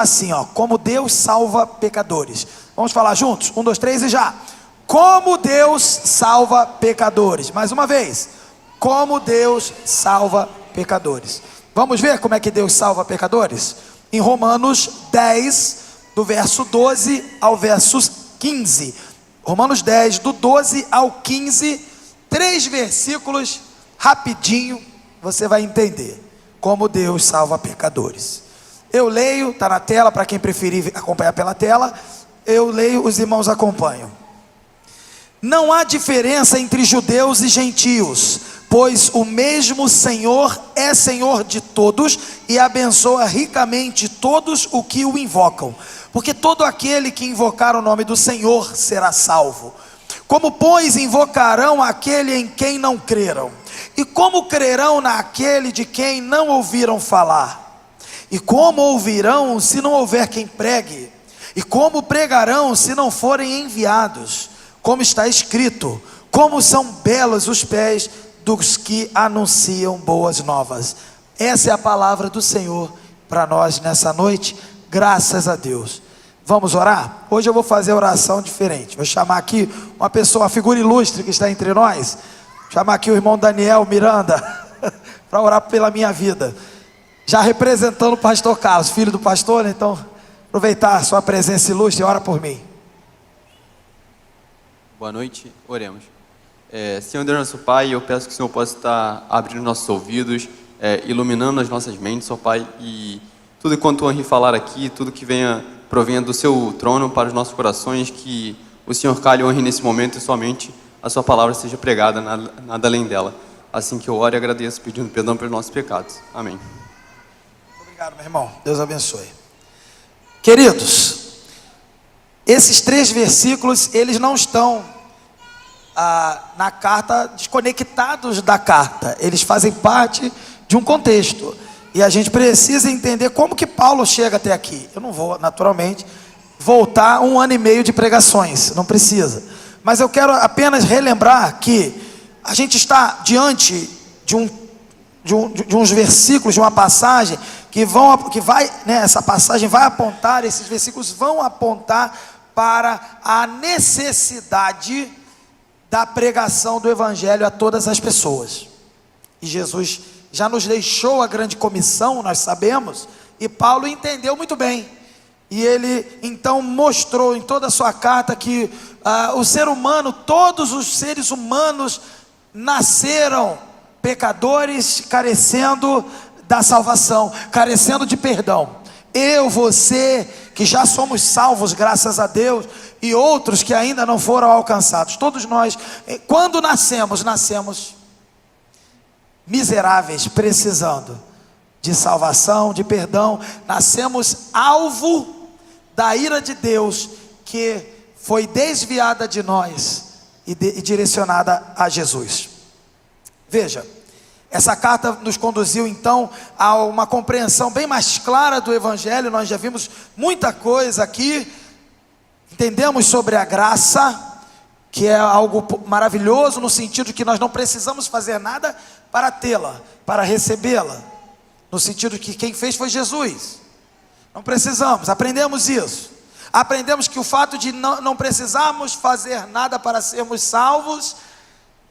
assim, ó, como Deus salva pecadores. Vamos falar juntos? 1, 2, 3 e já. Como Deus salva pecadores. Mais uma vez. Como Deus salva pecadores. Vamos ver como é que Deus salva pecadores? Em Romanos 10, do verso 12 ao verso 15. Romanos 10, do 12 ao 15. 3 versículos, rapidinho, você vai entender como Deus salva pecadores. Eu leio, está na tela, para quem preferir acompanhar pela tela. Eu leio, os irmãos acompanham. Não há diferença entre judeus e gentios, pois o mesmo Senhor é Senhor de todos e abençoa ricamente todos os que o invocam. Porque todo aquele que invocar o nome do Senhor será salvo. Como, pois, invocarão aquele em quem não creram? E como crerão naquele de quem não ouviram falar? E como ouvirão se não houver quem pregue? E como pregarão se não forem enviados? Como está escrito: como são belos os pés dos que anunciam boas novas. Essa é a palavra do Senhor para nós nessa noite, graças a Deus. Vamos orar? Hoje eu vou fazer a oração diferente. Vou chamar aqui uma pessoa, uma figura ilustre que está entre nós. Vou chamar aqui o irmão Daniel Miranda para orar pela minha vida, já representando o pastor Carlos, filho do pastor, né? Então aproveitar a sua presença ilustre e ora por mim. Boa noite, oremos. Senhor Deus nosso Pai, eu peço que o Senhor possa estar abrindo nossos ouvidos, iluminando as nossas mentes, ó Pai, e tudo quanto honre falar aqui, tudo que provenha do seu trono para os nossos corações, que o Senhor calhe e honre nesse momento e somente a sua palavra seja pregada, nada além dela. Assim que eu oro e agradeço, pedindo perdão pelos nossos pecados. Amém. Obrigado, meu irmão. Deus abençoe. Queridos, esses 3 versículos, eles não estão na carta desconectados da carta. Eles fazem parte de um contexto. E a gente precisa entender como que Paulo chega até aqui. Eu não vou, naturalmente, voltar 1 ano e meio de pregações. Não precisa. Mas eu quero apenas relembrar que a gente está diante de uns versículos, de uma passagem essa passagem vai apontar, esses versículos vão apontar para a necessidade da pregação do evangelho a todas as pessoas. E Jesus já nos deixou a grande comissão, nós sabemos, e Paulo entendeu muito bem. E ele então mostrou em toda a sua carta que o ser humano, todos os seres humanos nasceram pecadores, carecendo da salvação, carecendo de perdão. Eu, você, que já somos salvos graças a Deus, e outros que ainda não foram alcançados, todos nós, quando nascemos miseráveis, precisando de salvação, de perdão. Nascemos alvo da ira de Deus, que foi desviada de nós e direcionada a Jesus. Veja, essa carta nos conduziu então a uma compreensão bem mais clara do evangelho. Nós já vimos muita coisa aqui, entendemos sobre a graça, que é algo maravilhoso, no sentido que nós não precisamos fazer nada para tê-la, para recebê-la, no sentido que quem fez foi Jesus. Não precisamos, aprendemos isso. Aprendemos que o fato de não precisarmos fazer nada para sermos salvos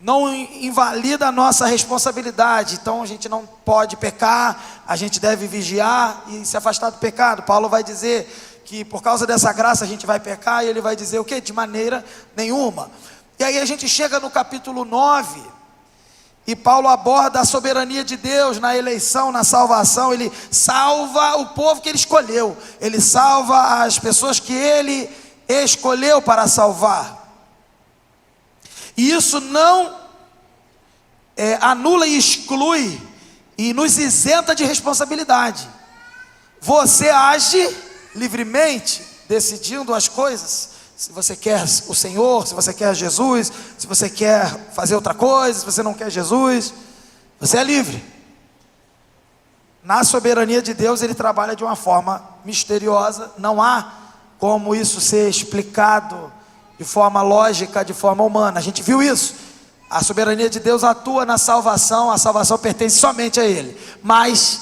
não invalida a nossa responsabilidade. Então a gente não pode pecar, a gente deve vigiar e se afastar do pecado. Paulo vai dizer que por causa dessa graça a gente vai pecar, e ele vai dizer o quê? De maneira nenhuma. E aí a gente chega no capítulo 9, e Paulo aborda a soberania de Deus na eleição, na salvação. Ele salva o povo que ele escolheu, ele salva as pessoas que ele escolheu para salvar. E isso não anula e exclui e nos isenta de responsabilidade. Você age livremente, decidindo as coisas. Se você quer o Senhor, se você quer Jesus, se você quer fazer outra coisa, se você não quer Jesus, você é livre. Na soberania de Deus, ele trabalha de uma forma misteriosa. Não há como isso ser explicado de forma lógica, de forma humana. A gente viu isso. A soberania de Deus atua na salvação. A salvação pertence somente a Ele. Mas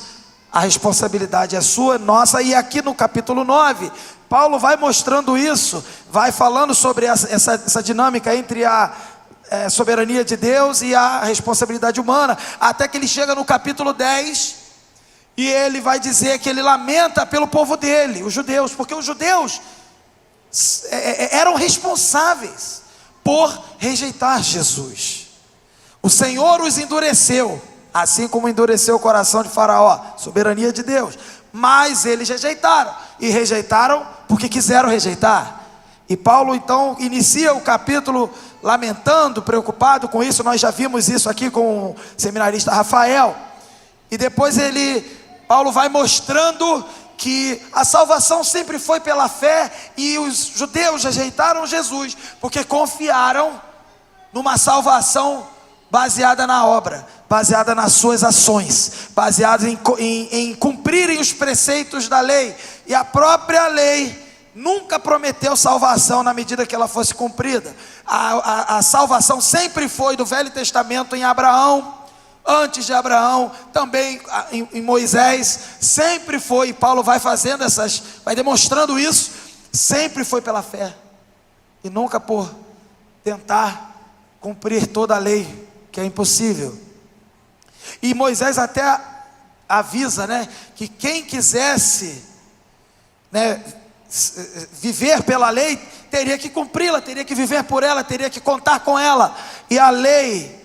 a responsabilidade é sua, nossa. E aqui no capítulo 9, Paulo vai mostrando isso, vai falando sobre essa dinâmica entre a soberania de Deus e a responsabilidade humana, até que ele chega no capítulo 10, e ele vai dizer que ele lamenta pelo povo dele, os judeus, porque os judeus eram responsáveis por rejeitar Jesus. O Senhor os endureceu, assim como endureceu o coração de Faraó, soberania de Deus, mas eles rejeitaram, e rejeitaram porque quiseram rejeitar. E Paulo então inicia o capítulo lamentando, preocupado com isso. Nós já vimos isso aqui com o seminarista Rafael, e depois Paulo vai mostrando que a salvação sempre foi pela fé, e os judeus rejeitaram Jesus, porque confiaram numa salvação baseada na obra, baseada nas suas ações, baseada em cumprirem os preceitos da lei, e a própria lei nunca prometeu salvação na medida que ela fosse cumprida. A salvação sempre foi do Velho Testamento em Abraão, antes de Abraão, também em Moisés, sempre foi, e Paulo vai fazendo vai demonstrando isso, sempre foi pela fé, e nunca por tentar cumprir toda a lei, que é impossível. E Moisés até avisa, que quem quisesse, viver pela lei, teria que cumpri-la, teria que viver por ela, teria que contar com ela. E a lei,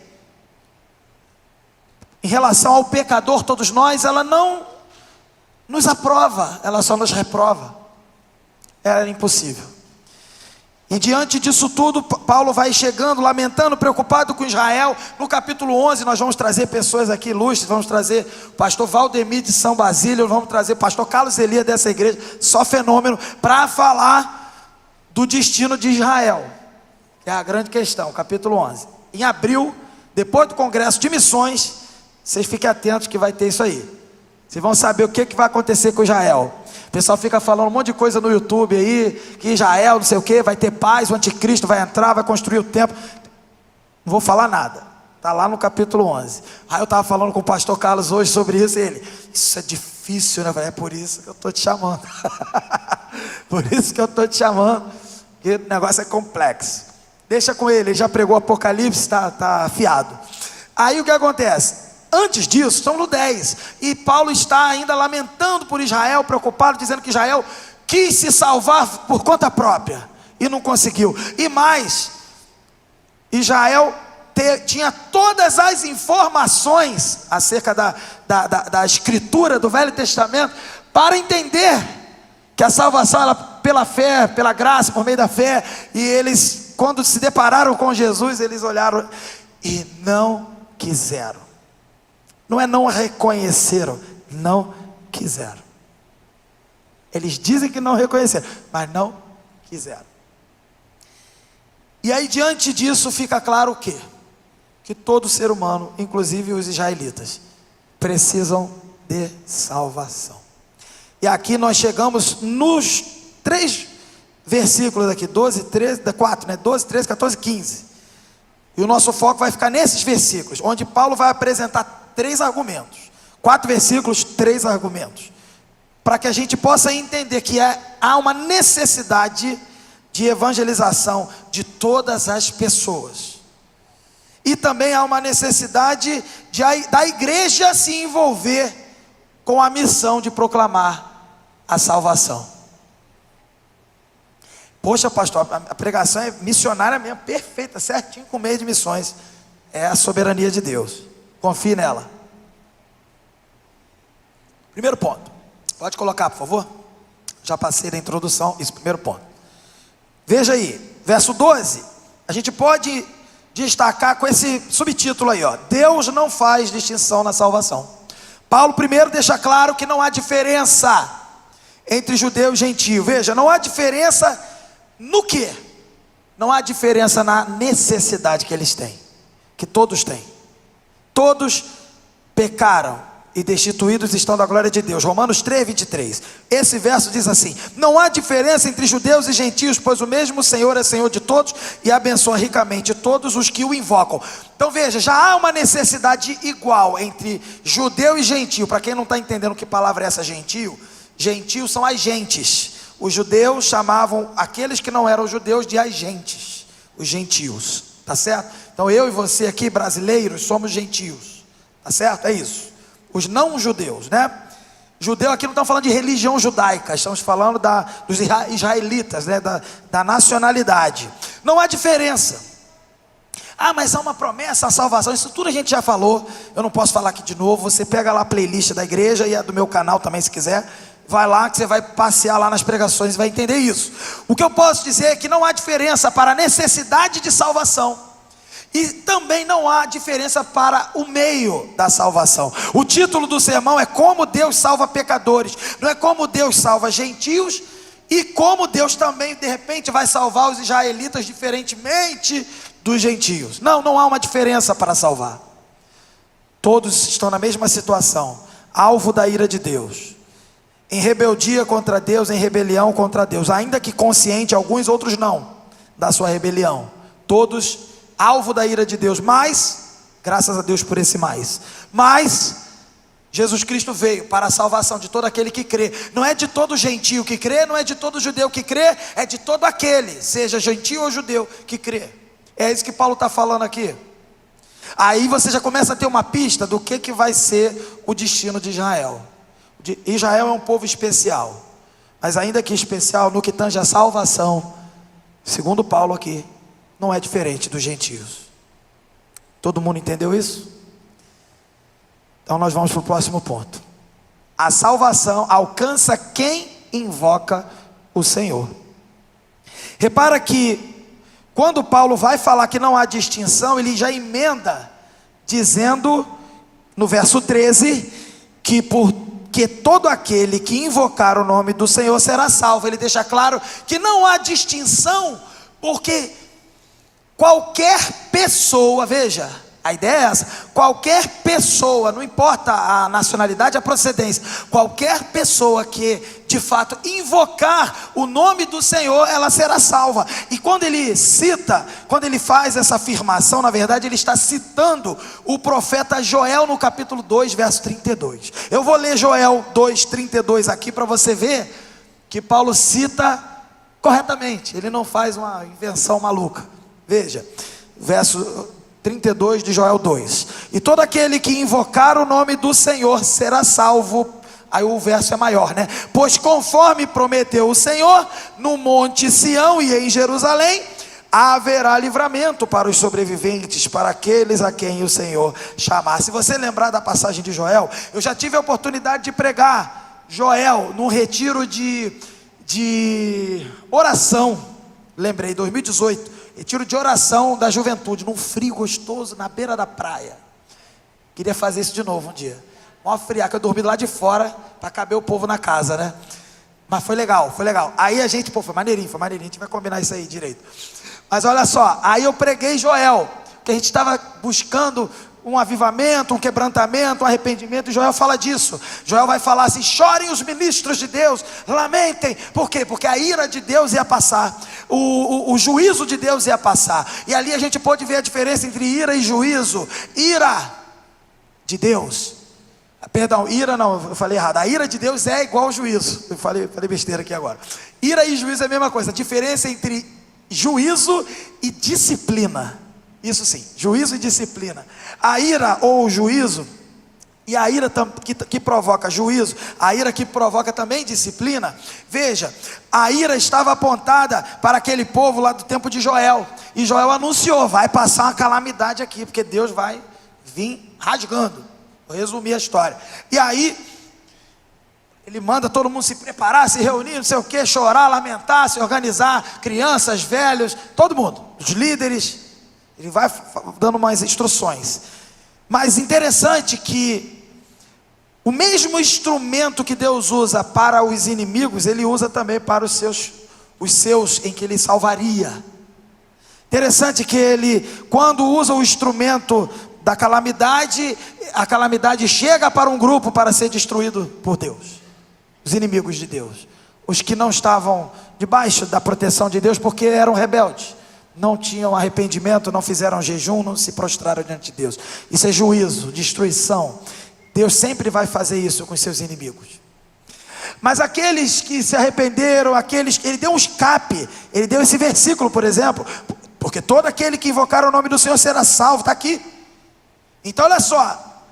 em relação ao pecador, todos nós, ela não nos aprova, ela só nos reprova. Era impossível. E diante disso tudo, Paulo vai chegando, lamentando, preocupado com Israel. No capítulo 11, nós vamos trazer pessoas aqui ilustres. Vamos trazer o pastor Valdemir de São Basílio, vamos trazer o pastor Carlos Elias dessa igreja, só fenômeno, para falar do destino de Israel, que é a grande questão, capítulo 11. Em abril, depois do congresso de missões, vocês fiquem atentos que vai ter isso aí. Vocês vão saber o que vai acontecer com Israel. O pessoal fica falando um monte de coisa no YouTube aí, que Israel não sei o que, vai ter paz, o anticristo vai entrar, vai construir o templo. Não vou falar nada, está lá no capítulo 11. Aí eu estava falando com o pastor Carlos hoje sobre isso, e ele, isso é difícil, né? Eu falei, é por isso que eu estou te chamando. Por isso que eu estou te chamando, porque o negócio é complexo. Deixa com ele já pregou Apocalipse, está afiado. Aí o que acontece? Antes disso, estamos no 10, e Paulo está ainda lamentando por Israel, preocupado, dizendo que Israel quis se salvar por conta própria, e não conseguiu. E mais, Israel tinha todas as informações acerca da escritura do Velho Testamento, para entender que a salvação era pela fé, pela graça, por meio da fé. E eles, quando se depararam com Jesus, eles olharam e não quiseram. Não reconheceram, não quiseram. Eles dizem que não reconheceram, mas não quiseram. E aí diante disso fica claro o quê? Que todo ser humano, inclusive os israelitas, precisam de salvação. E aqui nós chegamos nos 3 versículos aqui, 12, 13, 4, 12, 13, 14, 15. E o nosso foco vai ficar nesses versículos, onde Paulo vai apresentar 3 argumentos, 4 versículos, 3 argumentos, para que a gente possa entender que há uma necessidade de evangelização de todas as pessoas, e também há uma necessidade da igreja se envolver com a missão de proclamar a salvação. Poxa, pastor, a pregação é missionária mesmo, perfeita, certinho, com meio de missões. É a soberania de Deus, confie nela. Primeiro ponto, pode colocar por favor, já passei da introdução, esse primeiro ponto. Veja aí, verso 12, a gente pode destacar com esse subtítulo aí, Deus não faz distinção na salvação. Paulo primeiro deixa claro que não há diferença entre judeu e gentio. Veja, não há diferença no quê? Não há diferença na necessidade que eles têm, que todos têm. Todos pecaram e destituídos estão da glória de Deus. Romanos 3, 23. Esse verso diz assim: não há diferença entre judeus e gentios, pois o mesmo Senhor é Senhor de todos e abençoa ricamente todos os que o invocam. Então veja, já há uma necessidade igual entre judeu e gentio. Para quem não está entendendo que palavra é essa, gentio, gentios são agentes. Os judeus chamavam aqueles que não eram judeus de agentes, os gentios, tá certo? Então eu e você aqui, brasileiros, somos gentios, tá certo? É isso. Os não judeus, né? Judeu aqui não estamos falando de religião judaica, estamos falando dos israelitas, né? Da nacionalidade. Não há diferença. Ah, mas há uma promessa, a salvação, isso tudo a gente já falou. Eu não posso falar aqui de novo. Você pega lá a playlist da igreja e a do meu canal também, se quiser. Vai lá que você vai passear lá nas pregações e vai entender isso. O que eu posso dizer é que não há diferença para a necessidade de salvação. E também não há diferença para o meio da salvação. O título do sermão é como Deus salva pecadores. Não é como Deus salva gentios e como Deus também de repente vai salvar os israelitas diferentemente dos gentios. Não há uma diferença para salvar. Todos estão na mesma situação, alvo da ira de Deus, em rebeldia contra Deus, em rebelião contra Deus, ainda que consciente, alguns, outros não, da sua rebelião. Todos alvo da ira de Deus, mas, graças a Deus por esse mas, Jesus Cristo veio para a salvação de todo aquele que crê. Não é de todo gentio que crê, não é de todo judeu que crê, é de todo aquele, seja gentio ou judeu, que crê. É isso que Paulo está falando aqui. Aí você já começa a ter uma pista do que vai ser o destino de Israel. Israel é um povo especial, mas ainda que especial no que tange a salvação, segundo Paulo aqui, não é diferente dos gentios. Todo mundo entendeu isso? Então nós vamos para o próximo ponto. A salvação alcança quem invoca o Senhor. Repara que quando Paulo vai falar que não há distinção, ele já emenda dizendo no verso 13 que todo aquele que invocar o nome do Senhor será salvo. Ele deixa claro que não há distinção, porque qualquer pessoa, veja, a ideia é essa, qualquer pessoa, não importa a nacionalidade, a procedência, qualquer pessoa que de fato invocar o nome do Senhor, ela será salva. E quando ele faz essa afirmação, na verdade ele está citando o profeta Joel no capítulo 2, verso 32. Eu vou ler Joel 2, 32 aqui para você ver que Paulo cita corretamente, ele não faz uma invenção maluca. Veja, verso 32 de Joel 2: e todo aquele que invocar o nome do Senhor será salvo. Aí o verso é maior, né? Pois conforme prometeu o Senhor, no monte Sião e em Jerusalém haverá livramento para os sobreviventes, para aqueles a quem o Senhor chamar. Se você lembrar da passagem de Joel, eu já tive a oportunidade de pregar Joel num retiro de oração. Lembrei, 2018, retiro de oração da juventude, num frio gostoso na beira da praia. Queria fazer isso de novo um dia. Mó friaca, eu dormi lá de fora para caber o povo na casa, né? Mas foi legal, foi legal. Aí a gente, foi maneirinho, a gente vai combinar isso aí direito. Mas olha só, aí eu preguei Joel, que a gente estava buscando um avivamento, um quebrantamento, um arrependimento, e Joel fala disso. Joel vai falar assim: chorem os ministros de Deus, lamentem. Por quê? Porque a ira de Deus ia passar, o juízo de Deus ia passar. E ali a gente pode ver a diferença entre ira e juízo. Ira de Deus, perdão, ira não, eu falei errado. A ira de Deus é igual ao juízo. Eu falei besteira aqui agora. Ira e juízo é a mesma coisa. A diferença entre juízo e disciplina. Isso sim, juízo e disciplina. A ira ou o juízo, e a ira que provoca juízo, a ira que provoca também disciplina. Veja, a ira estava apontada para aquele povo lá do tempo de Joel. E Joel anunciou: vai passar uma calamidade aqui, porque Deus vai vir rasgando. Vou resumir a história. E aí ele manda todo mundo se preparar, se reunir, não sei o que, chorar, lamentar, se organizar, crianças, velhos, todo mundo, os líderes. Ele vai dando mais instruções. Mas interessante que o mesmo instrumento que Deus usa para os inimigos, Ele usa também para os seus em que Ele salvaria. Interessante que Ele, quando usa o instrumento da calamidade, a calamidade chega para um grupo para ser destruído por Deus. Os inimigos de Deus, os que não estavam debaixo da proteção de Deus porque eram rebeldes, não tinham arrependimento, não fizeram jejum, não se prostraram diante de Deus. Isso é juízo, destruição. Deus sempre vai fazer isso com os seus inimigos. Mas aqueles que se arrependeram, aqueles que ele deu um escape, ele deu esse versículo, por exemplo, porque todo aquele que invocar o nome do Senhor será salvo, está aqui. Então olha só,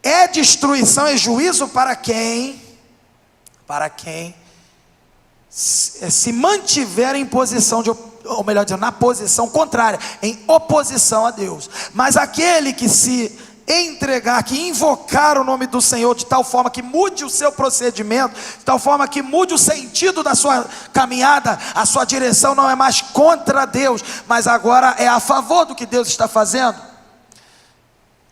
é destruição, é juízo para quem se mantiver em posição de, ou melhor dizendo, na posição contrária, em oposição a Deus. Mas aquele que se entregar, que invocar o nome do Senhor de tal forma que mude o seu procedimento, de tal forma que mude o sentido da sua caminhada, a sua direção não é mais contra Deus, mas agora é a favor do que Deus está fazendo.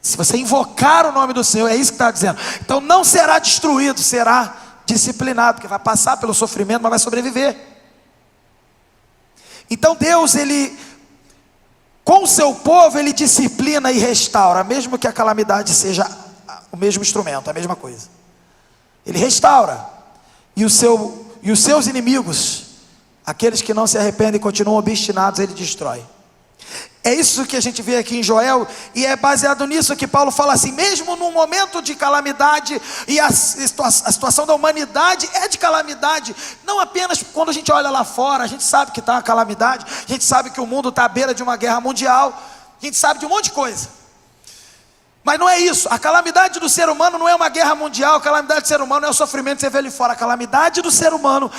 Se você invocar o nome do Senhor, é isso que está dizendo. Então não será destruído, será disciplinado, porque vai passar pelo sofrimento, mas vai sobreviver. Então Deus, ele, com o seu povo, ele disciplina e restaura, mesmo que a calamidade seja o mesmo instrumento, a mesma coisa. Ele restaura, e os seus inimigos, aqueles que não se arrependem e continuam obstinados, ele destrói. É isso que a gente vê aqui em Joel, e é baseado nisso que Paulo fala assim, mesmo num momento de calamidade, e a situação da humanidade é de calamidade, não apenas quando a gente olha lá fora, a gente sabe que está uma calamidade, a gente sabe que o mundo está à beira de uma guerra mundial, a gente sabe de um monte de coisa, mas não é isso. A calamidade do ser humano não é uma guerra mundial, a calamidade do ser humano é o sofrimento que você vê ali fora. A calamidade do ser humano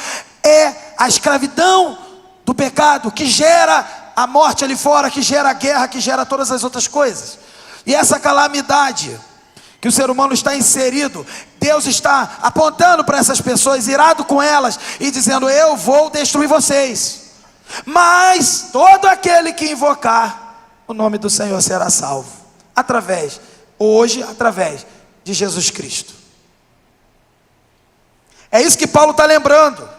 é a escravidão do pecado, que gera a morte ali fora, que gera a guerra, que gera todas as outras coisas. E essa calamidade que o ser humano está inserido, Deus está apontando para essas pessoas, irado com elas, e dizendo, eu vou destruir vocês, mas todo aquele que invocar o nome do Senhor será salvo, através de Jesus Cristo. É isso que Paulo está lembrando.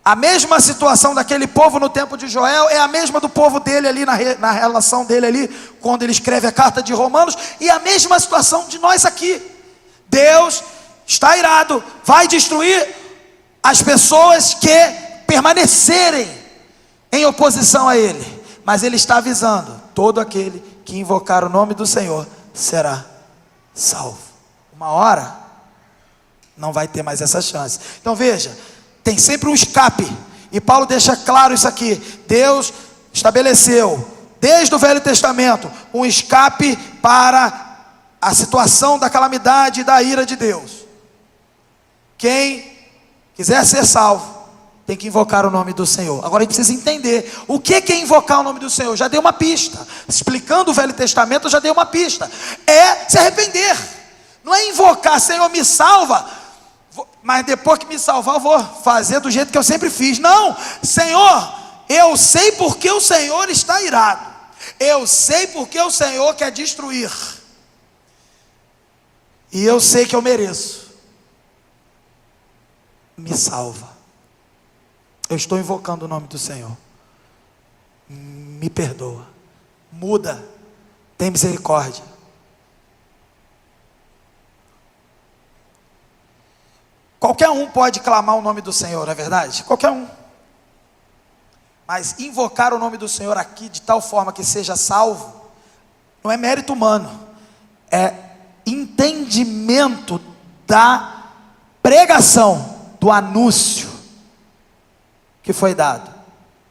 A mesma situação daquele povo no tempo de Joel é a mesma do povo dele ali, na relação dele ali, quando ele escreve a carta de Romanos, e a mesma situação de nós aqui. Deus está irado, vai destruir as pessoas que permanecerem em oposição a ele, mas ele está avisando, todo aquele que invocar o nome do Senhor será salvo. Uma hora não vai ter mais essa chance. Então veja, tem sempre um escape, e Paulo deixa claro isso aqui. Deus estabeleceu, desde o Velho Testamento, um escape para a situação da calamidade e da ira de Deus. Quem quiser ser salvo, tem que invocar o nome do Senhor. Agora a gente precisa entender, o que é invocar o nome do Senhor? Já dei uma pista, explicando o Velho Testamento, eu já dei uma pista. É se arrepender, não é invocar, Senhor me salva, mas depois que me salvar eu vou fazer do jeito que eu sempre fiz. Não, Senhor, eu sei porque o Senhor está irado, eu sei porque o Senhor quer destruir, e eu sei que eu mereço. Me salva, eu estou invocando o nome do Senhor, me perdoa, muda, tem misericórdia. Qualquer um pode clamar o nome do Senhor, não é verdade? Qualquer um. Mas invocar o nome do Senhor aqui de tal forma que seja salvo, não é mérito humano, é entendimento da pregação, do anúncio que foi dado.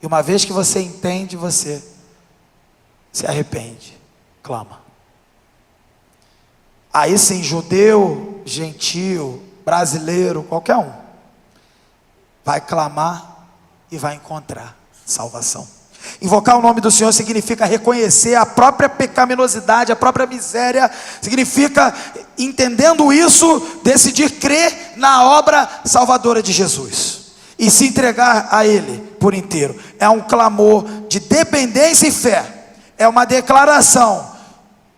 E uma vez que você entende, você se arrepende, clama. Aí sim, judeu, gentio, brasileiro, qualquer um, vai clamar e vai encontrar salvação. Invocar o nome do Senhor significa reconhecer a própria pecaminosidade, a própria miséria, significa, entendendo isso, decidir crer na obra salvadora de Jesus e se entregar a Ele por inteiro. É um clamor de dependência e fé, é uma declaração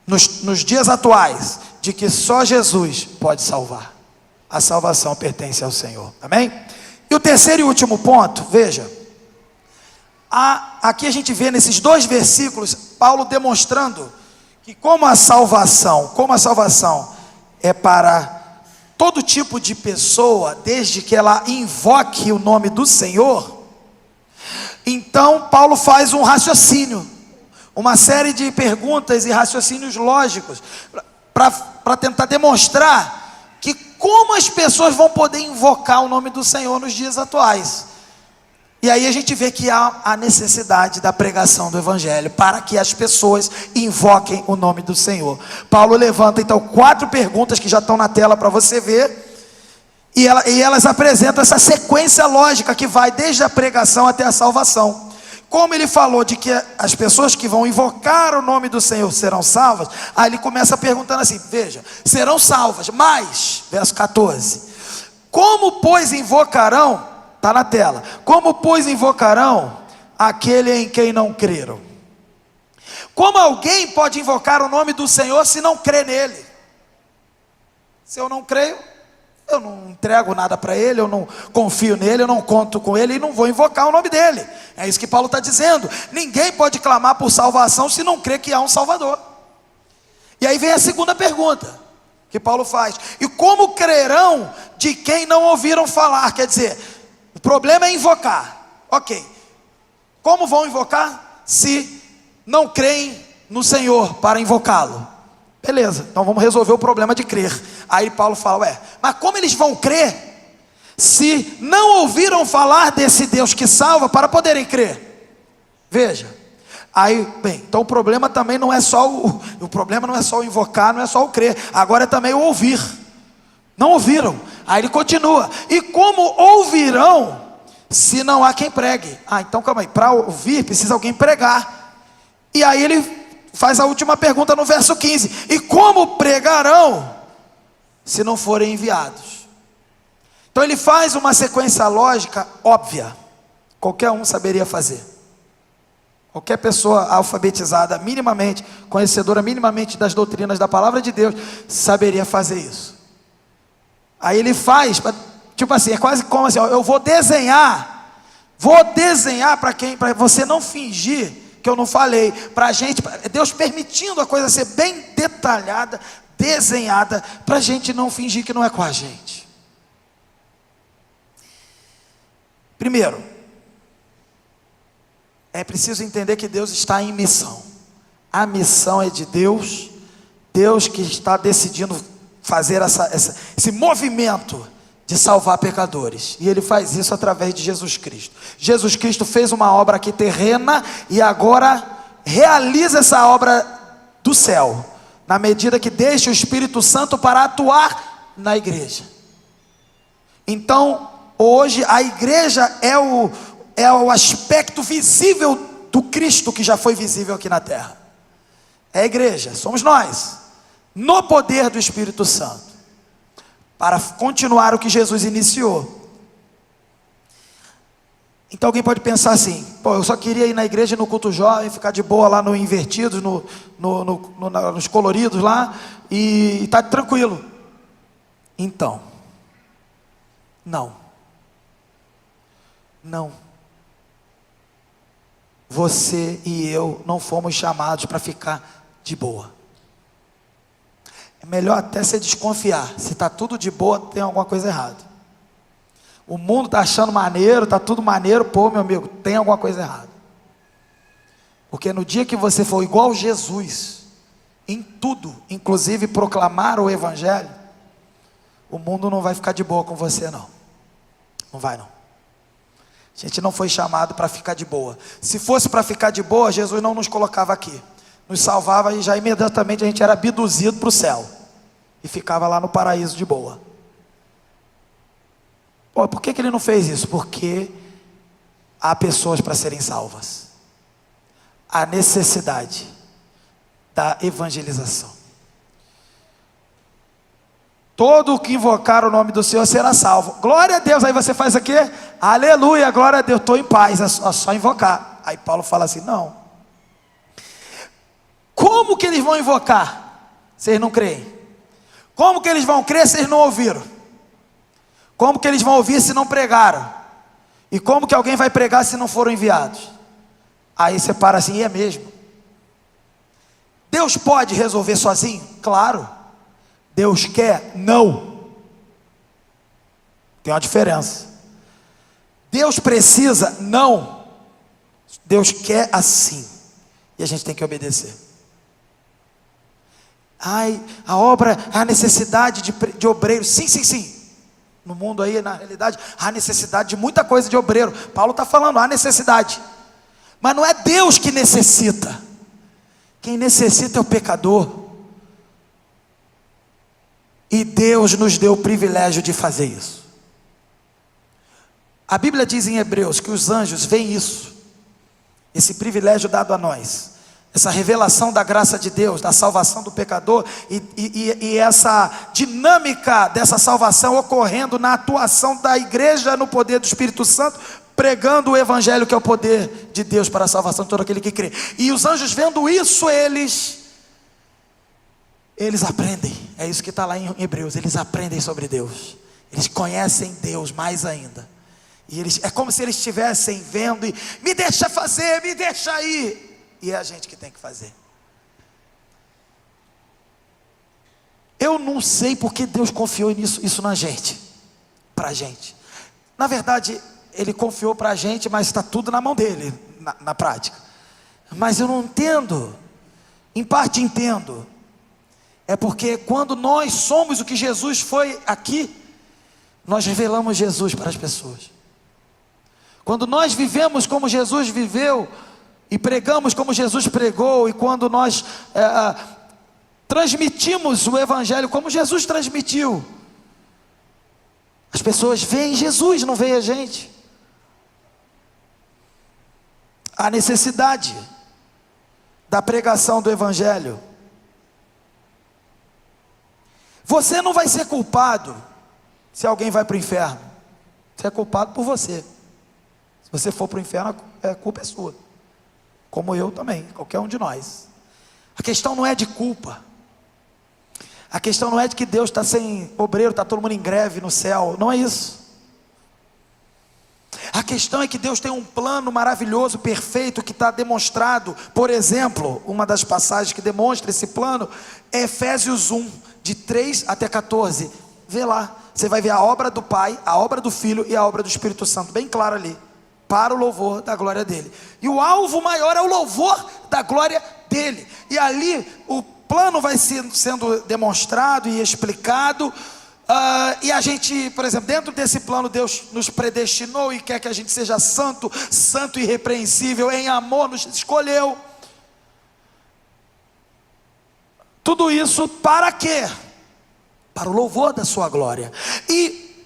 nos dias atuais de que só Jesus pode salvar. A salvação pertence ao Senhor, amém? E o terceiro e último ponto, veja, aqui a gente vê nesses dois versículos, Paulo demonstrando que como a salvação é para todo tipo de pessoa, desde que ela invoque o nome do Senhor, então Paulo faz um raciocínio, uma série de perguntas e raciocínios lógicos, para tentar demonstrar que como as pessoas vão poder invocar o nome do Senhor nos dias atuais. E aí a gente vê que há a necessidade da pregação do Evangelho, para que as pessoas invoquem o nome do Senhor. Paulo levanta então 4 perguntas que já estão na tela para você ver, e elas apresentam essa sequência lógica que vai desde a pregação até a salvação. Como ele falou de que as pessoas que vão invocar o nome do Senhor serão salvas, aí ele começa perguntando assim, veja, serão salvas, mas, verso 14, como pois invocarão, está na tela, como pois invocarão aquele em quem não creram? Como alguém pode invocar o nome do Senhor se não crê nele? Se eu não creio, eu não entrego nada para ele, eu não confio nele, eu não conto com ele e não vou invocar o nome dele. É isso que Paulo está dizendo. Ninguém pode clamar por salvação se não crê que há um Salvador. E aí vem a segunda pergunta que Paulo faz: e como crerão de quem não ouviram falar? Quer dizer, o problema é invocar, ok, como vão invocar se não creem no Senhor para invocá-lo? Beleza, então vamos resolver o problema de crer. Aí Paulo fala, mas como eles vão crer se não ouviram falar desse Deus que salva para poderem crer? Veja, aí, bem, então o problema também não é só o problema não é só o invocar, não é só o crer, agora é também o ouvir. Não ouviram. Aí ele continua, e como ouvirão se não há quem pregue? Então calma aí, para ouvir precisa alguém pregar. E aí ele faz a última pergunta no verso 15: e como pregarão se não forem enviados? Então ele faz uma sequência lógica óbvia, qualquer um saberia fazer. Qualquer pessoa alfabetizada minimamente, conhecedora minimamente das doutrinas da palavra de Deus, saberia fazer isso. Aí ele faz, tipo assim, é quase como assim, eu vou desenhar para você não fingir que eu não falei, para a gente, Deus permitindo a coisa ser bem detalhada, desenhada, para a gente não fingir que não é com a gente. Primeiro, é preciso entender que Deus está em missão. A missão é de Deus, Deus que está decidindo fazer esse movimento de salvar pecadores, e Ele faz isso através de Jesus Cristo. Jesus Cristo fez uma obra aqui terrena, e agora realiza essa obra do céu, na medida que deixa o Espírito Santo para atuar na igreja. Então, hoje a igreja é o aspecto visível do Cristo que já foi visível aqui na terra. É a igreja, somos nós, no poder do Espírito Santo, para continuar o que Jesus iniciou. Então alguém pode pensar assim, eu só queria ir na igreja no culto jovem, ficar de boa lá no Invertidos, nos coloridos lá, e tá tranquilo. Então, não. Você e eu não fomos chamados para ficar de boa. É melhor até você desconfiar. Se está tudo de boa, tem alguma coisa errada. O mundo está achando maneiro, está tudo maneiro, meu amigo, tem alguma coisa errada. Porque no dia que você for igual Jesus, em tudo, inclusive proclamar o Evangelho, o mundo não vai ficar de boa com você não. Não vai não. A gente não foi chamado para ficar de boa. Se fosse para ficar de boa, Jesus não nos colocava aqui. Nos salvava e já imediatamente a gente era abduzido para o céu. E ficava lá no paraíso de boa. Por que Ele não fez isso? Porque há pessoas para serem salvas. Há necessidade da evangelização. Todo o que invocar o nome do Senhor será salvo. Glória a Deus. Aí você faz o quê? Aleluia, glória a Deus, estou em paz, é só invocar. Aí Paulo fala assim, não. Como que eles vão invocar? Vocês não creem. Como que eles vão crer se eles não ouviram? Como que eles vão ouvir se não pregaram? E como que alguém vai pregar se não foram enviados? Aí você para assim, e é mesmo. Deus pode resolver sozinho? Claro. Deus quer? Não. Tem uma diferença. Deus precisa? Não. Deus quer assim. E a gente tem que obedecer. Ai, a obra, a necessidade de obreiro. Sim, sim, sim. No mundo aí, na realidade, há necessidade de muita coisa de obreiro. Paulo está falando, há necessidade. Mas não é Deus que necessita. Quem necessita é o pecador. E Deus nos deu o privilégio de fazer isso. A Bíblia diz em Hebreus que os anjos veem isso. Esse privilégio dado a nós. Essa revelação da graça de Deus, da salvação do pecador. E essa dinâmica dessa salvação ocorrendo na atuação da igreja no poder do Espírito Santo, pregando o evangelho que é o poder de Deus para a salvação de todo aquele que crê. E os anjos vendo isso, eles aprendem. É isso que está lá em Hebreus. Eles aprendem sobre Deus. Eles conhecem Deus mais ainda. E é como se eles estivessem vendo e me deixa fazer, me deixa ir. E é a gente que tem que fazer. Eu não sei porque Deus confiou isso na gente, pra gente. Na verdade, Ele confiou pra gente, mas está tudo na mão dele, na prática. Mas eu não entendo. Em parte entendo. É porque quando nós somos o que Jesus foi aqui, nós revelamos Jesus para as pessoas. Quando nós vivemos como Jesus viveu, e pregamos como Jesus pregou, e quando nós transmitimos o evangelho como Jesus transmitiu, as pessoas veem Jesus, não veem a gente. A necessidade da pregação do evangelho. Você não vai ser culpado se alguém vai para o inferno. Você é culpado por você. Se você for para o inferno, a culpa é sua. Como eu também, qualquer um de nós. A questão não é de culpa. A questão não é de que Deus está sem obreiro, está todo mundo em greve no céu. Não é isso. A questão é que Deus tem um plano maravilhoso, perfeito, que está demonstrado. Por exemplo, uma das passagens que demonstra esse plano é Efésios 1, de 3 até 14. Vê lá, você vai ver a obra do Pai, a obra do Filho e a obra do Espírito Santo, bem claro ali. Para o louvor da glória dele. E o alvo maior é o louvor da glória dele. E ali o plano vai sendo demonstrado e explicado. E a gente, por exemplo, dentro desse plano, Deus nos predestinou e quer que a gente seja santo, santo e irrepreensível, em amor, nos escolheu. Tudo isso para quê? Para o louvor da sua glória. E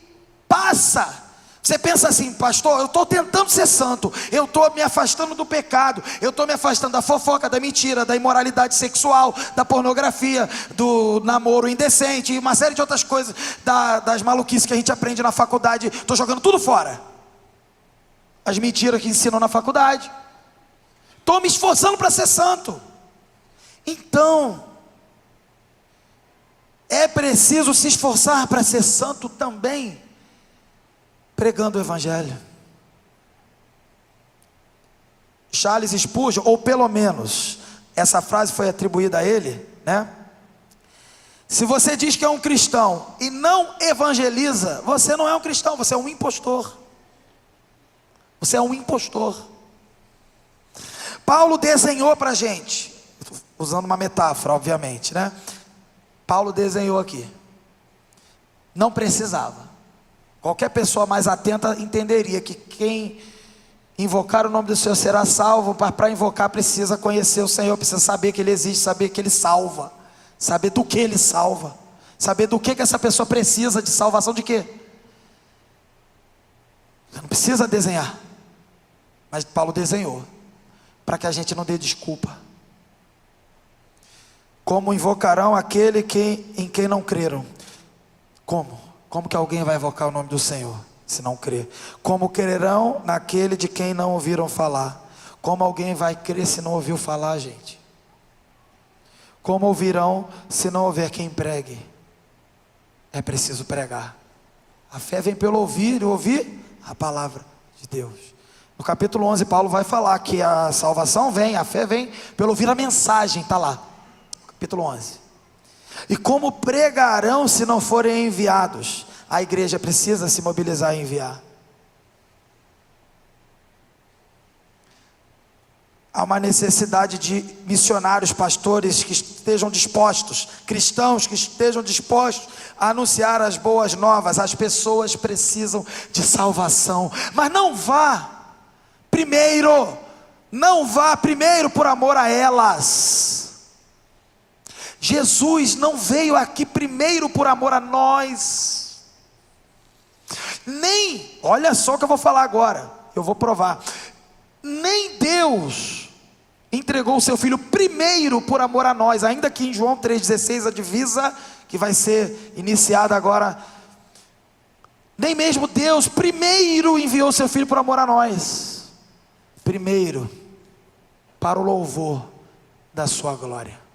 passa. Você pensa assim, pastor, eu estou tentando ser santo, eu estou me afastando do pecado, eu estou me afastando da fofoca, da mentira, da imoralidade sexual, da pornografia, do namoro indecente e uma série de outras coisas, das maluquices que a gente aprende na faculdade. Estou jogando tudo fora. As mentiras que ensinam na faculdade. Estou me esforçando para ser santo. Então, é preciso se esforçar para ser santo também, pregando o evangelho. Charles Spurgeon, ou pelo menos essa frase foi atribuída a ele, né? Se você diz que é um cristão e não evangeliza, você não é um cristão, você é um impostor. Você é um impostor. Paulo desenhou para a gente, usando uma metáfora, obviamente, né? Paulo desenhou aqui. Não precisava. Qualquer pessoa mais atenta entenderia que quem invocar o nome do Senhor será salvo. Para invocar precisa conhecer o Senhor, precisa saber que Ele existe, saber que Ele salva, saber do que Ele salva, saber do que essa pessoa precisa de salvação, de quê? Você não precisa desenhar, mas Paulo desenhou, para que a gente não dê desculpa. Como invocarão aquele em quem não creram? Como? Como que alguém vai invocar o nome do Senhor, se não crer? Como crerão naquele de quem não ouviram falar? Como alguém vai crer se não ouviu falar, gente? Como ouvirão se não houver quem pregue? É preciso pregar. A fé vem pelo ouvir, e ouvir a palavra de Deus. No capítulo 11, Paulo vai falar que a salvação vem, a fé vem pelo ouvir a mensagem, está lá. Capítulo 11. E como pregarão se não forem enviados? A igreja precisa se mobilizar e enviar. Há uma necessidade de missionários, pastores que estejam dispostos, cristãos que estejam dispostos a anunciar as boas novas. As pessoas precisam de salvação, mas não vá primeiro por amor a elas. Jesus não veio aqui primeiro por amor a nós, nem, olha só o que eu vou falar agora, eu vou provar, nem Deus entregou o seu Filho primeiro por amor a nós, ainda que em João 3,16, a divisa que vai ser iniciada agora, nem mesmo Deus primeiro enviou o seu Filho por amor a nós, primeiro para o louvor da sua glória.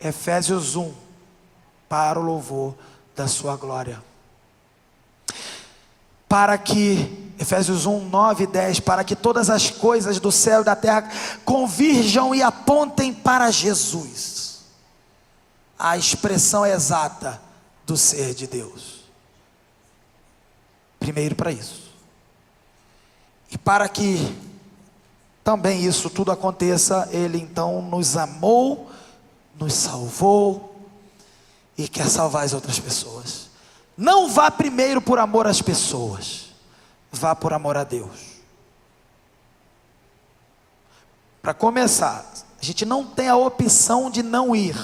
Efésios 1, para o louvor da sua glória. Para que, Efésios 1, 9 e 10, para que todas as coisas do céu e da terra convirjam e apontem para Jesus, a expressão exata do ser de Deus. Primeiro para isso. E para que também isso tudo aconteça, Ele então nos amou, nos salvou e quer salvar as outras pessoas. Não vá primeiro por amor às pessoas, vá por amor a Deus. Para começar, a gente não tem a opção de não ir.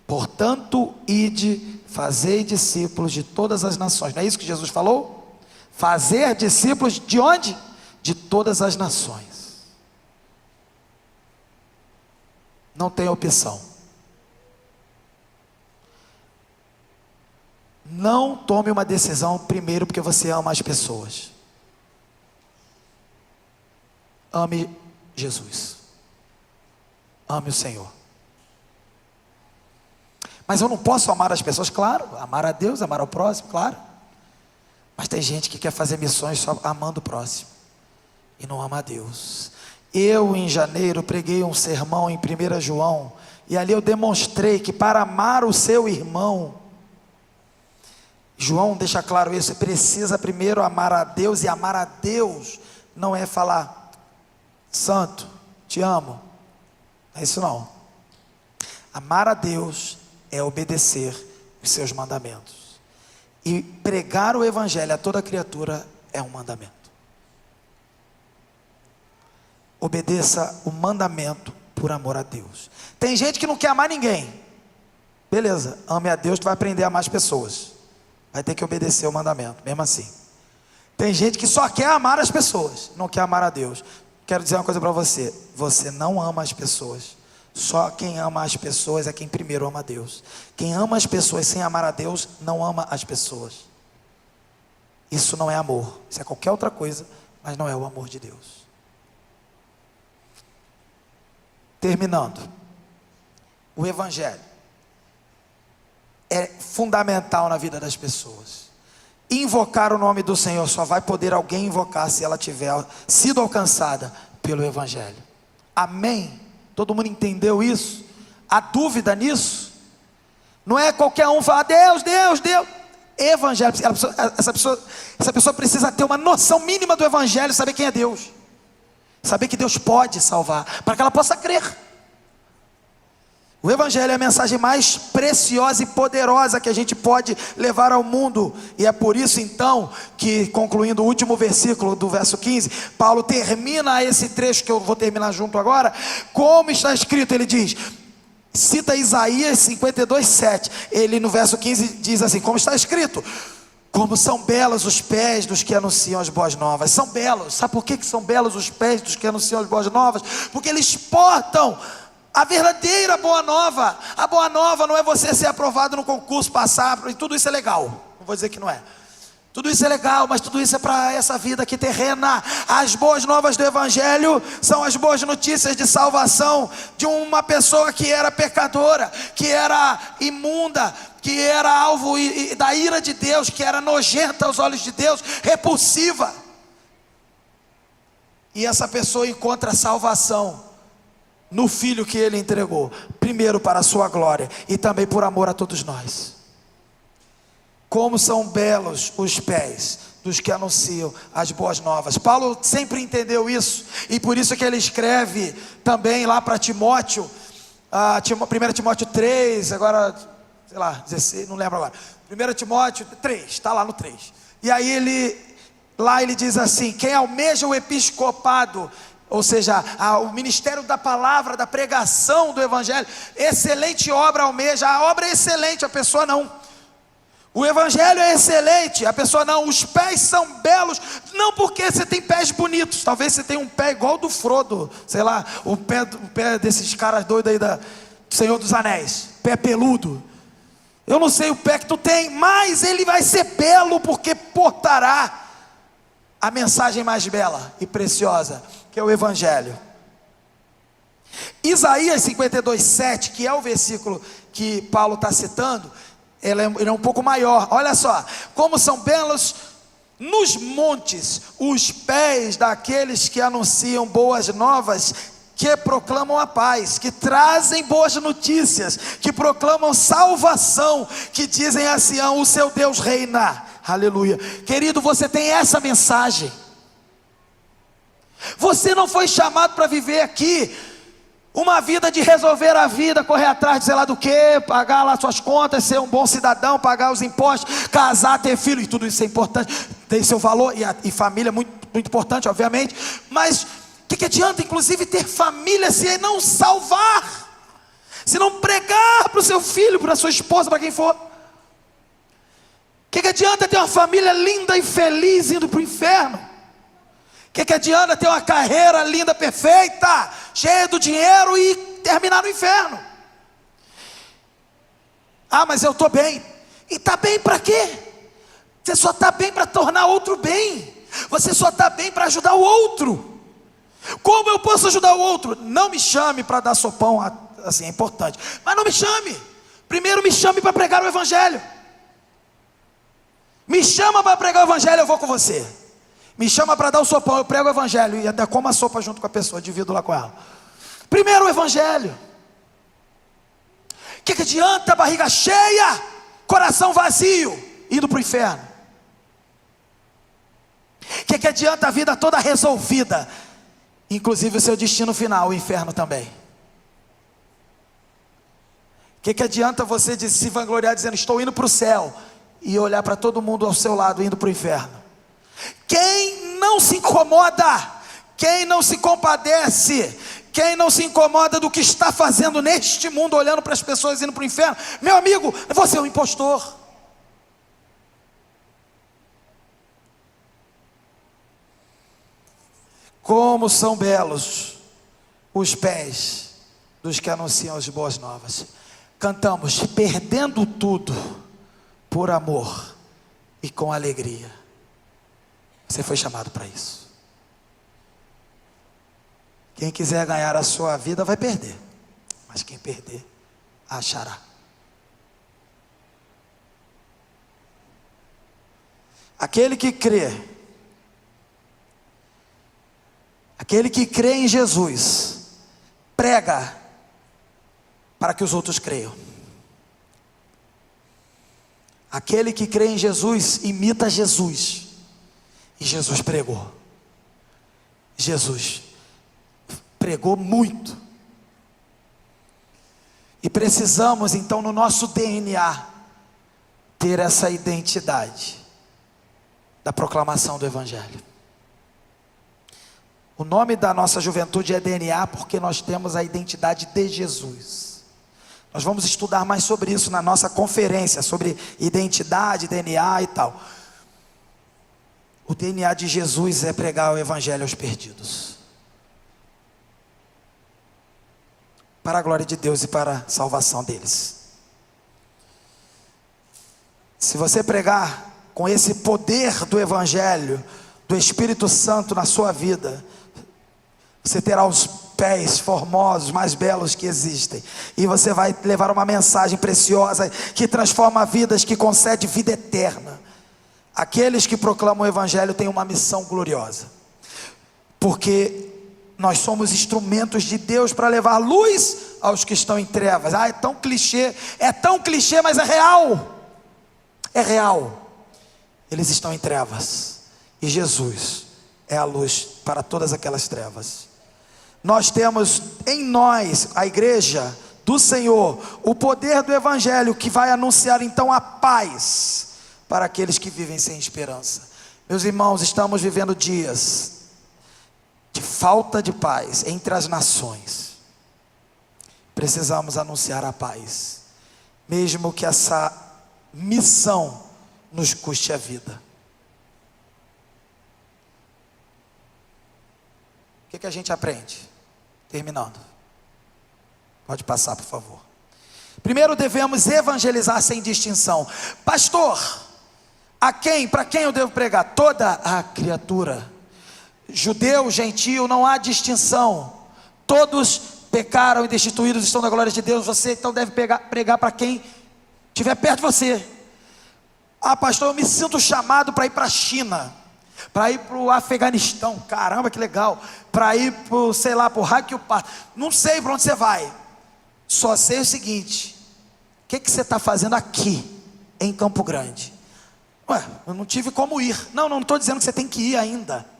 Portanto, ide, fazei discípulos de todas as nações. Não é isso que Jesus falou? Fazer discípulos de onde? De todas as nações. Não tem opção. Não tome uma decisão primeiro porque você ama as pessoas. Ame Jesus. Ame o Senhor. Mas eu não posso amar as pessoas? Claro, amar a Deus, amar ao próximo, claro. Mas tem gente que quer fazer missões só amando o próximo e não ama a Deus. Eu em janeiro preguei um sermão em 1 João, e ali eu demonstrei que para amar o seu irmão, João deixa claro isso, precisa primeiro amar a Deus, e amar a Deus não é falar, santo, te amo, não é isso não. Amar a Deus é obedecer os seus mandamentos, e pregar o evangelho a toda criatura é um mandamento. Obedeça o mandamento por amor a Deus. Tem gente que não quer amar ninguém, beleza, ame a Deus, tu vai aprender a amar as pessoas, vai ter que obedecer o mandamento, mesmo assim. Tem gente que só quer amar as pessoas, não quer amar a Deus. Quero dizer uma coisa para você, você não ama as pessoas. Só quem ama as pessoas é quem primeiro ama a Deus. Quem ama as pessoas sem amar a Deus, não ama as pessoas. Isso não é amor, isso é qualquer outra coisa, mas não é o amor de Deus. Terminando, o evangelho é fundamental na vida das pessoas. Invocar o nome do Senhor só vai poder alguém invocar se ela tiver sido alcançada pelo evangelho. Amém? Todo mundo entendeu isso? Há dúvida nisso? Não é qualquer um falar Deus, Deus, Deus. Evangelho, essa pessoa precisa ter uma noção mínima do evangelho, saber quem é Deus, saber que Deus pode salvar, para que ela possa crer. O evangelho é a mensagem mais preciosa e poderosa que a gente pode levar ao mundo. E é por isso então que, concluindo o último versículo do verso 15, Paulo termina esse trecho que eu vou terminar junto agora. Como está escrito, ele diz, cita Isaías 52, 7. Ele no verso 15 diz assim, como está escrito, como são belos os pés dos que anunciam as boas novas. São belos, sabe por que são belos os pés dos que anunciam as boas novas? Porque eles portam a verdadeira boa nova. A boa nova não é você ser aprovado no concurso, passar, e tudo isso é legal, não vou dizer que não é. Tudo isso é legal, mas tudo isso é para essa vida aqui terrena. As boas novas do evangelho são as boas notícias de salvação de uma pessoa que era pecadora, que era imunda, que era alvo da ira de Deus, que era nojenta aos olhos de Deus, repulsiva. E essa pessoa encontra salvação no Filho que Ele entregou, primeiro para a sua glória e também por amor a todos nós. Como são belos os pés dos que anunciam as boas novas. Paulo sempre entendeu isso, e por isso que ele escreve também lá para Timóteo, 1 Timóteo 3, agora, sei lá, 16, não lembro agora, 1 Timóteo 3, está lá no 3, e aí ele diz assim: quem almeja o episcopado, ou seja, o ministério da palavra, da pregação do evangelho, excelente obra almeja. A obra é excelente, a pessoa não. O evangelho é excelente, a pessoa não. Os pés são belos, não porque você tem pés bonitos, talvez você tenha um pé igual do Frodo, sei lá, o pé desses caras doidos aí do Senhor dos Anéis, pé peludo. Eu não sei o pé que tu tem, mas ele vai ser belo, porque portará a mensagem mais bela e preciosa, que é o evangelho. Isaías 52:7, que é o versículo que Paulo está citando, ele é um pouco maior. Olha só: como são belos nos montes os pés daqueles que anunciam boas novas, que proclamam a paz, que trazem boas notícias, que proclamam salvação, que dizem a Sião: o seu Deus reina. Aleluia. Querido, você tem essa mensagem. Você não foi chamado para viver aqui uma vida de resolver a vida, correr atrás de sei lá do que, pagar lá suas contas, ser um bom cidadão, pagar os impostos, casar, ter filho, e tudo isso é importante, tem seu valor, e família é muito, muito importante, obviamente. Mas o que adianta inclusive ter família se não salvar, se não pregar para o seu filho, para a sua esposa, para quem for? O que adianta ter uma família linda e feliz indo para o inferno? O que adianta ter uma carreira linda, perfeita, cheia do dinheiro e terminar no inferno? Ah, mas eu estou bem. E está bem para quê? Você só está bem para tornar outro bem. Você só está bem para ajudar o outro. Como eu posso ajudar o outro? Não me chame para dar sopão, assim, é importante, mas não me chame. Primeiro me chame para pregar o evangelho. Me chama para pregar o evangelho, eu vou com você. Me chama para dar o sopão, eu prego o evangelho e até como a sopa junto com a pessoa, divido lá com ela. Primeiro o evangelho. O que adianta barriga cheia, coração vazio, indo para o inferno? O que adianta a vida toda resolvida, inclusive o seu destino final, o inferno também? O que adianta você se vangloriar dizendo estou indo para o céu, e olhar para todo mundo ao seu lado indo para o inferno? Quem não se incomoda, quem não se compadece, quem não se incomoda do que está fazendo neste mundo, olhando para as pessoas indo para o inferno, meu amigo, você é um impostor. Como são belos os pés dos que anunciam as boas novas. Cantamos: perdendo tudo por amor e com alegria. Você foi chamado para isso. Quem quiser ganhar a sua vida vai perder, mas quem perder, achará. Aquele que crê em Jesus, prega para que os outros creiam. Aquele que crê em Jesus, imita Jesus. E Jesus pregou. Jesus pregou muito. E precisamos então no nosso DNA ter essa identidade da proclamação do evangelho. O nome da nossa juventude é DNA, porque nós temos a identidade de Jesus. Nós vamos estudar mais sobre isso na nossa conferência, sobre identidade, DNA e tal. O DNA de Jesus é pregar o evangelho aos perdidos, para a glória de Deus e para a salvação deles. Se você pregar com esse poder do evangelho, do Espírito Santo na sua vida, você terá os pés formosos, mais belos que existem, e você vai levar uma mensagem preciosa, que transforma vidas, que concede vida eterna. Aqueles que proclamam o evangelho têm uma missão gloriosa, porque Nós somos instrumentos de Deus para levar luz aos que estão em trevas. É tão clichê, mas é real. É real. Eles estão em trevas e Jesus é a luz para todas aquelas trevas. Nós temos em nós, a igreja do Senhor, o poder do Evangelho, que vai anunciar então a paz para aqueles que vivem sem esperança. Meus irmãos, estamos vivendo dias de falta de paz entre as nações. Precisamos anunciar a paz, mesmo que essa missão nos custe a vida. O que a gente aprende? Terminando. Pode passar, por favor. Primeiro, devemos evangelizar sem distinção. Pastor, para quem eu devo pregar? Toda a criatura. Judeu, gentio, não há distinção. Todos pecaram e destituídos estão da glória de Deus. Você então deve pregar para quem estiver perto de você. Pastor, eu me sinto chamado para ir para a China, para ir para o Afeganistão. Caramba, que legal. Para ir para o, sei lá, para o Raquel. Não sei para onde você vai. Só sei o seguinte: o que você está fazendo aqui em Campo Grande? Eu não tive como ir. Não estou dizendo que você tem que ir ainda.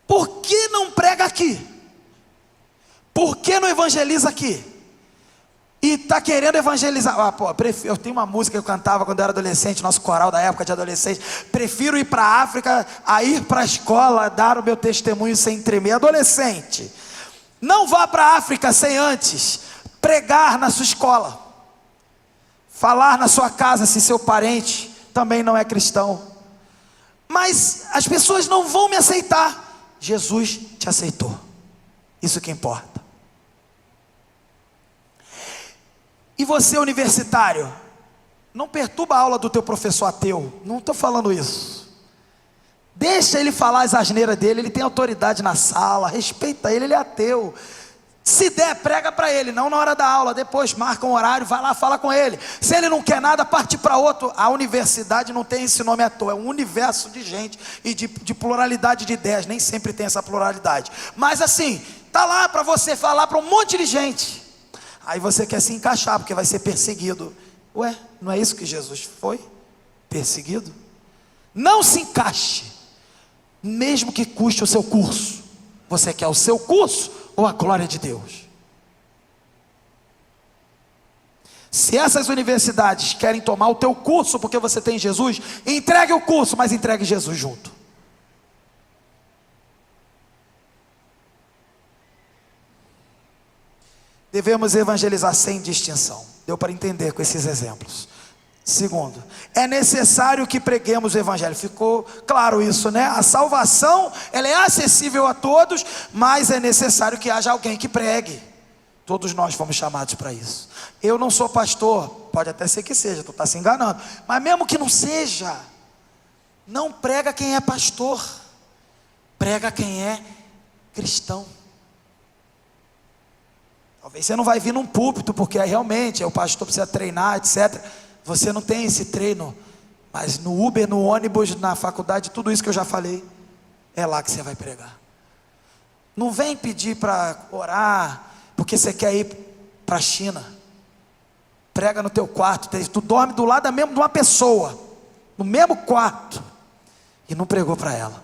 Por que não prega aqui? Por que não evangeliza aqui? E está querendo evangelizar. Eu tenho uma música que eu cantava quando eu era adolescente, nosso coral da época de adolescente. Prefiro ir para a África a ir para a escola, dar o meu testemunho sem tremer. Adolescente, não vá para a África sem antes pregar na sua escola, falar na sua casa, se seu parente também não é cristão. Mas as pessoas não vão me aceitar. Jesus te aceitou, isso que importa. E você, universitário, não perturba a aula do teu professor ateu. Não estou falando isso. Deixa ele falar as asneiras dele. Ele tem autoridade na sala, respeita ele, ele é ateu. Se der, prega para ele, não na hora da aula. Depois marca um horário, vai lá, fala com ele. Se ele não quer nada, parte para outro. A universidade não tem esse nome à toa. É um universo de gente e de pluralidade de ideias. Nem sempre tem essa pluralidade. Mas assim, tá lá para você falar para um monte de gente. Aí você quer se encaixar, porque vai ser perseguido. Não é isso que Jesus foi? Perseguido? Não se encaixe, mesmo que custe o seu curso. Você quer o seu curso ou a glória de Deus? Se essas universidades querem tomar o teu curso porque você tem Jesus, entregue o curso, mas entregue Jesus junto. Devemos evangelizar sem distinção. Deu para entender com esses exemplos. Segundo, é necessário que preguemos o evangelho. Ficou claro isso, né? A salvação, ela é acessível a todos, mas é necessário que haja alguém que pregue. Todos nós fomos chamados para isso. Eu não sou pastor, pode até ser que seja, tu está se enganando. Mas mesmo que não seja, não prega quem é pastor, prega quem é cristão. Talvez você não vai vir num púlpito, porque realmente o pastor precisa treinar, etc. Você não tem esse treino, mas no Uber, no ônibus, na faculdade, tudo isso que eu já falei, é lá que você vai pregar. Não vem pedir para orar, porque você quer ir para a China. Prega no teu quarto, tu dorme do lado mesmo de uma pessoa, no mesmo quarto, e não pregou para ela.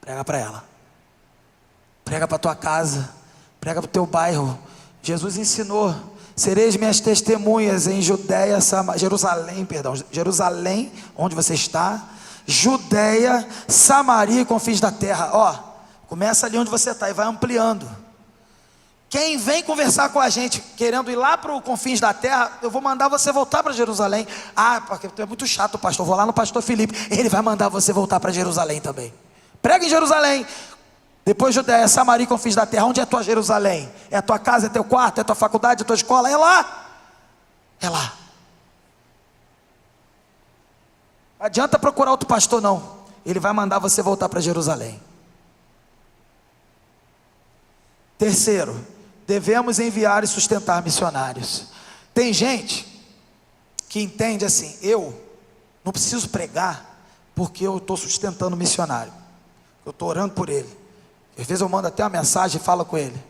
Prega para ela. Prega para tua casa. Prega para o teu bairro. Jesus ensinou: sereis minhas testemunhas em Jerusalém, onde você está, Judeia, Samaria e confins da terra. Começa ali onde você está e vai ampliando. Quem vem conversar com a gente, querendo ir lá para o confins da terra, eu vou mandar você voltar para Jerusalém. Porque tu é muito chato, pastor, vou lá no pastor Felipe, ele vai mandar você voltar para Jerusalém também. Prega em Jerusalém. Depois Judeia, Samaria e confins da terra. Onde é a tua Jerusalém? É a tua casa, é teu quarto, é a tua faculdade, é a tua escola? É lá. É lá. Não adianta procurar outro pastor não. Ele vai mandar você voltar para Jerusalém. Terceiro, devemos enviar e sustentar missionários. Tem gente que entende assim: eu não preciso pregar porque eu estou sustentando missionário, eu estou orando por ele, Às vezes eu mando até uma mensagem e falo com ele.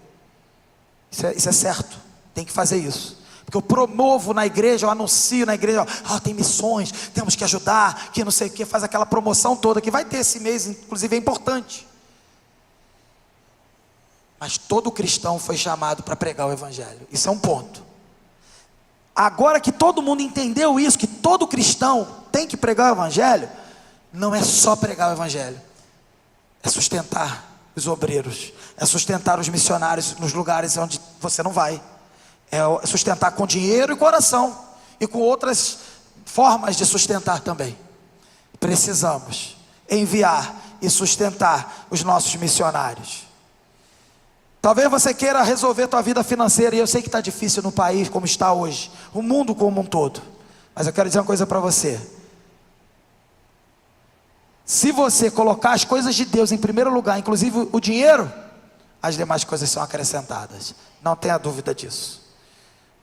Isso é certo, tem que fazer isso. Porque eu promovo na igreja, eu anuncio na igreja, tem missões, temos que ajudar, que não sei o que, faz aquela promoção toda, que vai ter esse mês, inclusive é importante. Mas todo cristão foi chamado para pregar o evangelho, isso é um ponto. Agora que todo mundo entendeu isso, que todo cristão tem que pregar o evangelho, não é só pregar o evangelho, é sustentar os obreiros, é sustentar os missionários nos lugares onde você não vai, é sustentar com dinheiro e coração, e com outras formas de sustentar também. Precisamos enviar e sustentar os nossos missionários. Talvez você queira resolver a tua vida financeira, e eu sei que está difícil no país como está hoje, o mundo como um todo, mas eu quero dizer uma coisa para você. Se você colocar as coisas de Deus em primeiro lugar, inclusive o dinheiro, as demais coisas são acrescentadas, não tenha dúvida disso.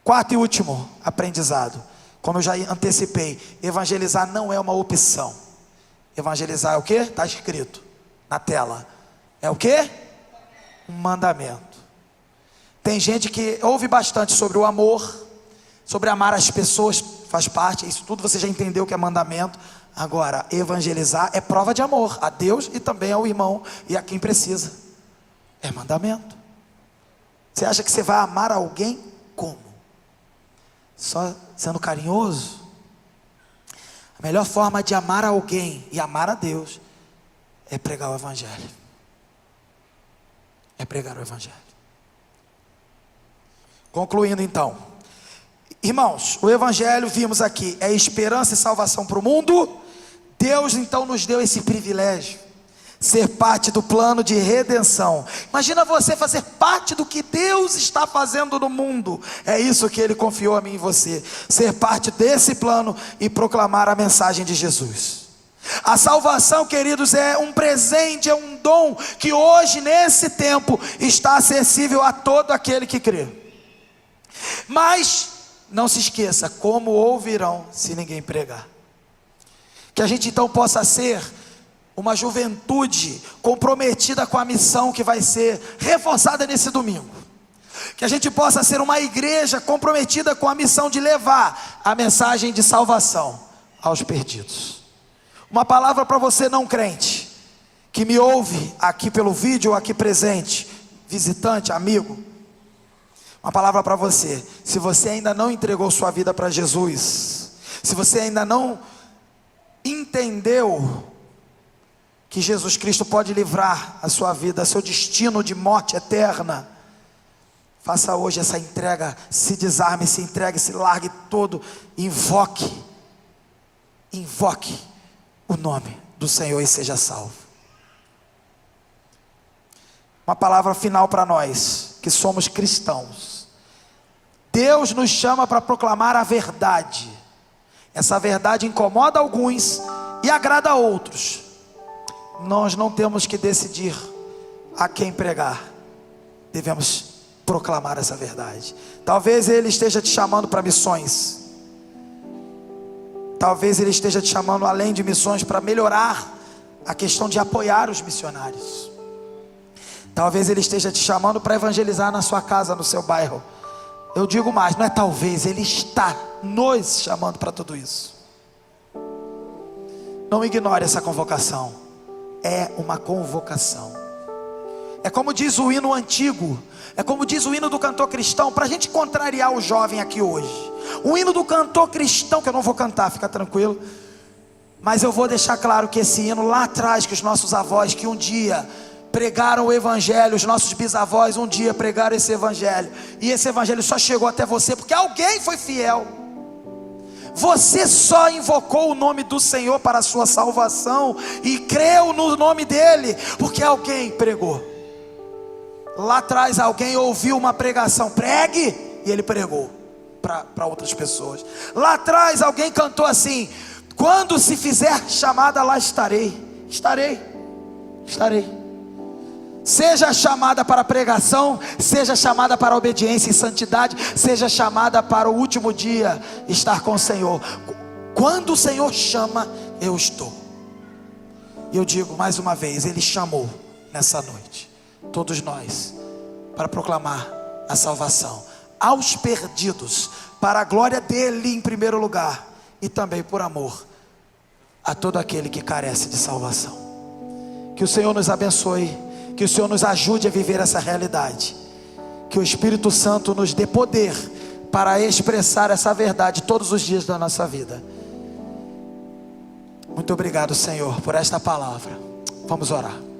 Quarto e último aprendizado, como eu já antecipei, evangelizar não é uma opção. Evangelizar é o que? Está escrito na tela, é o que? Um mandamento. Tem gente que ouve bastante sobre o amor, sobre amar as pessoas, faz parte, isso tudo você já entendeu que é mandamento. Agora, evangelizar é prova de amor a Deus e também ao irmão e a quem precisa. É mandamento. Você acha que você vai amar alguém como? Só sendo carinhoso? A melhor forma de amar alguém e amar a Deus é pregar o evangelho. É pregar o evangelho. Concluindo então, irmãos, o evangelho, vimos aqui, é esperança e salvação para o mundo. Deus então nos deu esse privilégio, ser parte do plano de redenção. Imagina você fazer parte do que Deus está fazendo no mundo. É isso que Ele confiou a mim e você, ser parte desse plano e proclamar a mensagem de Jesus. A salvação, queridos, é um presente, é um dom que hoje, nesse tempo, está acessível a todo aquele que crê. Mas não se esqueça, como ouvirão se ninguém pregar? Que a gente então possa ser uma juventude comprometida com a missão que vai ser reforçada nesse domingo. Que a gente possa ser uma igreja comprometida com a missão de levar a mensagem de salvação aos perdidos. Uma palavra para você não crente, que me ouve aqui pelo vídeo ou aqui presente, visitante, amigo. Uma palavra para você: se você ainda não entregou sua vida para Jesus, se você ainda não entendeu que Jesus Cristo pode livrar a sua vida, seu destino de morte eterna, faça hoje essa entrega, se desarme, se entregue, se largue todo, invoque o nome do Senhor e seja salvo. Uma palavra final para nós, que somos cristãos. Deus nos chama para proclamar a verdade. Essa verdade incomoda alguns e agrada a outros. Nós não temos que decidir a quem pregar, devemos proclamar essa verdade. Talvez Ele esteja te chamando para missões, talvez Ele esteja te chamando além de missões para melhorar a questão de apoiar os missionários. Talvez Ele esteja te chamando para evangelizar na sua casa, no seu bairro. Eu digo mais, não é talvez, Ele está nos chamando para tudo isso. Não ignore essa convocação, é uma convocação. É como diz o hino antigo, é como diz o hino do cantor cristão, para a gente contrariar o jovem aqui hoje. O hino do cantor cristão, que eu não vou cantar, fica tranquilo, mas eu vou deixar claro que esse hino lá atrás, que os nossos avós, que um dia pregaram o evangelho, os nossos bisavós um dia pregaram esse evangelho, e esse evangelho só chegou até você porque alguém foi fiel. Você só invocou o nome do Senhor para a sua salvação e creu no nome dele porque alguém pregou. Lá atrás alguém ouviu uma pregação, pregue, e ele pregou para outras pessoas. Lá atrás alguém cantou assim: quando se fizer chamada, lá estarei. Seja chamada para pregação, seja chamada para obediência e santidade, seja chamada para o último dia estar com o Senhor. Quando o Senhor chama, eu estou. E eu digo mais uma vez, Ele chamou nessa noite. todos nós, para proclamar a salvação aos perdidos, para a glória dele em primeiro lugar, e também por amor a todo aquele que carece de salvação. Que o Senhor nos abençoe, que o Senhor nos ajude a viver essa realidade, que o Espírito Santo nos dê poder para expressar essa verdade todos os dias da nossa vida. Muito obrigado, Senhor, por esta palavra. Vamos orar.